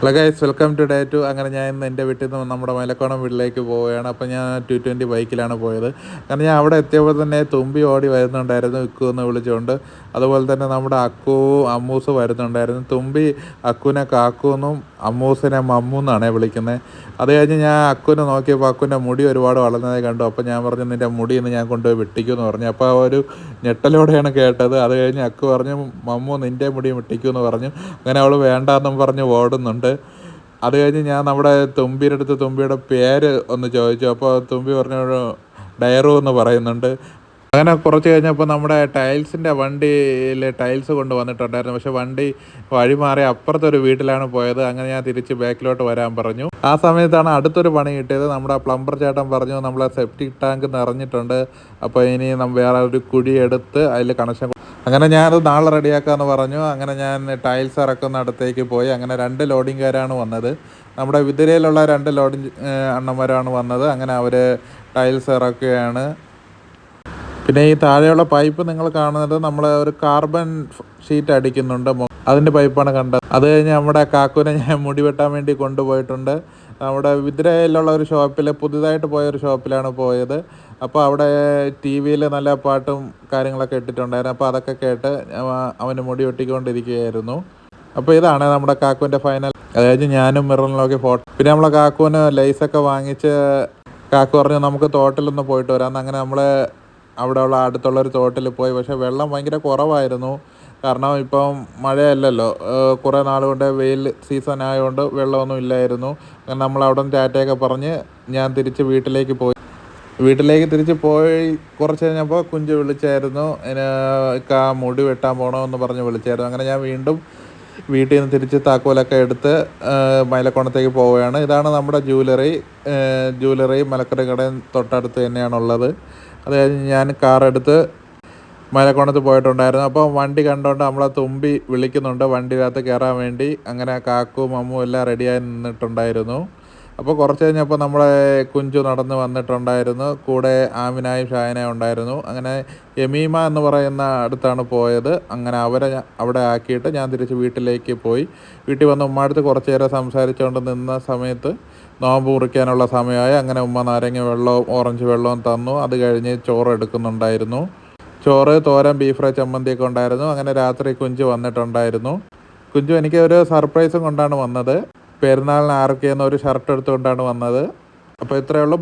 Hello guys, welcome to day two. അങ്ങനെ ഞാൻ ഇന്ന് എൻ്റെ വീട്ടിൽ നിന്ന് നമ്മുടെ മലക്കോണം വീട്ടിലേക്ക് പോവുകയാണ്. അപ്പോൾ ഞാൻ 220 ബൈക്കിലാണ് പോയത്. കാരണം ഞാൻ അവിടെ എത്തിയപ്പോൾ തന്നെ തുമ്പി ഓടി വരുന്നുണ്ടായിരുന്നു, ഇക്കു എന്ന് വിളിച്ചുകൊണ്ട്. അതുപോലെ തന്നെ നമ്മുടെ അക്കു അമ്മൂസ് വരുന്നുണ്ടായിരുന്നു. തുമ്പി അക്കുവിനെ കാക്കു എന്നും അമ്മൂസിനെ മമ്മൂ എന്നാണ് വിളിക്കുന്നത്. അത് കഴിഞ്ഞ് ഞാൻ അക്കുവിനെ നോക്കിയപ്പോൾ അക്കുവിൻ്റെ മുടി ഒരുപാട് വളർന്നതായി കണ്ടു. അപ്പോൾ ഞാൻ പറഞ്ഞു, നിൻ്റെ മുടി ഇന്ന് ഞാൻ കൊണ്ടുപോയി വെട്ടിക്കുമെന്ന് പറഞ്ഞു. അപ്പോൾ ആ ഒരു ഞെട്ടലോടെയാണ് കേട്ടത്. അത് കഴിഞ്ഞ് അക്കു പറഞ്ഞു, മമ്മൂ നിൻ്റെ മുടി വെട്ടിക്കുമെന്ന് പറഞ്ഞു. അങ്ങനെ അവൾ വേണ്ടാന്നും പറഞ്ഞ് ഓടുന്നുണ്ട്. അത് കഴിഞ്ഞ് ഞാൻ നമ്മുടെ തുമ്പിയുടെ അടുത്ത് തുമ്പിയുടെ പേര് ഒന്ന് ചോദിച്ചു. അപ്പോൾ തുമ്പി പറഞ്ഞു ഡയറു എന്ന് പറയുന്നുണ്ട്. അങ്ങനെ കുറച്ച് കഴിഞ്ഞപ്പോൾ നമ്മുടെ ടൈൽസിൻ്റെ വണ്ടിയിൽ ടൈൽസ് കൊണ്ട് വന്നിട്ടുണ്ടായിരുന്നു. പക്ഷേ വണ്ടി വഴി മാറി അപ്പുറത്തൊരു വീട്ടിലാണ് പോയത്. അങ്ങനെ ഞാൻ തിരിച്ച് ബാക്കിലോട്ട് വരാൻ പറഞ്ഞു. ആ സമയത്താണ് അടുത്തൊരു പണി കിട്ടിയത്. നമ്മുടെ പ്ലംബർ ചേട്ടൻ പറഞ്ഞു, നമ്മളെ സെപ്റ്റിക് ടാങ്ക് നിറഞ്ഞിട്ടുണ്ട്, അപ്പോൾ ഇനി വേറെ ഒരു കുഴി എടുത്ത് അതിൽ കണക്ഷൻ. അങ്ങനെ ഞാനത് നാളെ റെഡിയാക്കാമെന്ന് പറഞ്ഞു. അങ്ങനെ ഞാൻ ടൈൽസ് ഇറക്കുന്ന അടുത്തേക്ക് പോയി. അങ്ങനെ 2 ലോഡിങ്ങുകാരാണ് വന്നത്. നമ്മുടെ വിതുരയിലുള്ള 2 ലോഡിങ് അണ്ണന്മാരാണ് വന്നത്. അങ്ങനെ അവർ ടൈൽസ് ഇറക്കുകയാണ്. പിന്നെ ഈ താഴെയുള്ള പൈപ്പ് നിങ്ങൾ കാണുന്നത് നമ്മൾ ഒരു കാർബൺ ഷീറ്റ് അടിക്കുന്നുണ്ട്, അതിൻ്റെ പൈപ്പാണ് കണ്ടത്. അത് കഴിഞ്ഞ് നമ്മുടെ കാക്കുവിനെ ഞാൻ മുടി വെട്ടാൻ വേണ്ടി കൊണ്ടുപോയിട്ടുണ്ട്. നമ്മുടെ വിതുരയിലുള്ള ഒരു ഷോപ്പിൽ, പുതുതായിട്ട് പോയൊരു ഷോപ്പിലാണ് പോയത്. അപ്പോൾ അവിടെ ടി വിയിൽ നല്ല പാട്ടും കാര്യങ്ങളൊക്കെ ഇട്ടിട്ടുണ്ടായിരുന്നു. അപ്പോൾ അതൊക്കെ കേട്ട് അവന് മുടി വെട്ടിക്കൊണ്ടിരിക്കുകയായിരുന്നു. അപ്പോൾ ഇതാണ് നമ്മുടെ കാക്കുവിൻ്റെ ഫൈനൽ. അതായത് ഞാനും മിററിലൊക്കെ ഫോട്ടോ. പിന്നെ നമ്മളെ കാക്കുവിന് ലൈസൊക്കെ വാങ്ങിച്ച് കാക്കു പറഞ്ഞു നമുക്ക് തോട്ടിലൊന്ന് പോയിട്ട് വരാം. അങ്ങനെ നമ്മൾ അവിടെയുള്ള അടുത്തുള്ളൊരു തോട്ടിൽ പോയി. പക്ഷേ വെള്ളം ഭയങ്കര കുറവായിരുന്നു. കാരണം ഇപ്പം മഴയല്ലല്ലോ, കുറേ നാളുകൊണ്ട് വെയിൽ സീസൺ ആയതുകൊണ്ട് വെള്ളമൊന്നും ഇല്ലായിരുന്നു. അങ്ങനെ നമ്മൾ അവിടെ നിന്ന് ടാറ്റയൊക്കെ പറഞ്ഞ് ഞാൻ തിരിച്ച് വീട്ടിലേക്ക് പോയി. തിരിച്ച് പോയി കുറച്ച് കഴിഞ്ഞപ്പോൾ കുഞ്ചു വിളിച്ചായിരുന്നു, എനിക്ക് മുടി വെട്ടാൻ പോകണമെന്ന് പറഞ്ഞ് വിളിച്ചായിരുന്നു. അങ്ങനെ ഞാൻ വീണ്ടും വീട്ടിൽ നിന്ന് തിരിച്ച് താക്കോലൊക്കെ എടുത്ത് മൈലക്കോണത്തേക്ക് പോവുകയാണ്. ഇതാണ് നമ്മുടെ ജ്വല്ലറി മലക്കറി കടയും തൊട്ടടുത്ത് തന്നെയാണുള്ളത്. അത് കഴിഞ്ഞ് ഞാൻ കാറെടുത്ത് മലക്കോണത്ത് പോയിട്ടുണ്ടായിരുന്നു. അപ്പോൾ വണ്ടി കണ്ടുകൊണ്ട് നമ്മളെ തുമ്പി വിളിക്കുന്നുണ്ട് വണ്ടിക്കകത്ത് കയറാൻ വേണ്ടി. അങ്ങനെ കാക്കും അമ്മും എല്ലാം റെഡിയായി നിന്നിട്ടുണ്ടായിരുന്നു. അപ്പോൾ കുറച്ച് കഴിഞ്ഞപ്പോൾ നമ്മളെ കുഞ്ചു നടന്ന് വന്നിട്ടുണ്ടായിരുന്നു. കൂടെ ആമിനായും ഷായനയും ഉണ്ടായിരുന്നു. അങ്ങനെ യമീമ എന്ന് പറയുന്ന അടുത്താണ് പോയത്. അങ്ങനെ അവരെ അവിടെ ആക്കിയിട്ട് ഞാൻ തിരിച്ച് വീട്ടിലേക്ക് പോയി. വീട്ടിൽ വന്ന് ഉമ്മടുത്ത് കുറച്ച് നേരം സംസാരിച്ചുകൊണ്ട് നിന്ന സമയത്ത് നോമ്പ് മുറിക്കാനുള്ള സമയമായി. അങ്ങനെ ഉമ്മ നാരങ്ങ വെള്ളവും ഓറഞ്ച് വെള്ളവും തന്നു. അത് കഴിഞ്ഞ് ചോറ് എടുക്കുന്നുണ്ടായിരുന്നു. ചോറ്, തോരൻ, ബീഫ് ഫ്രൈ, ചമ്മന്തിയൊക്കെ ഉണ്ടായിരുന്നു. അങ്ങനെ രാത്രി കുഞ്ചു വന്നിട്ടുണ്ടായിരുന്നു. കുഞ്ചു എനിക്ക് ഒരു സർപ്രൈസും കൊണ്ടാണ് വന്നത്. പെരുന്നാളിന് ആർക്കെന്ന് ഒരു ഷർട്ട് എടുത്തുകൊണ്ടാണ് വന്നത്. അപ്പോൾ ഇത്രയേ ഉള്ളൂ.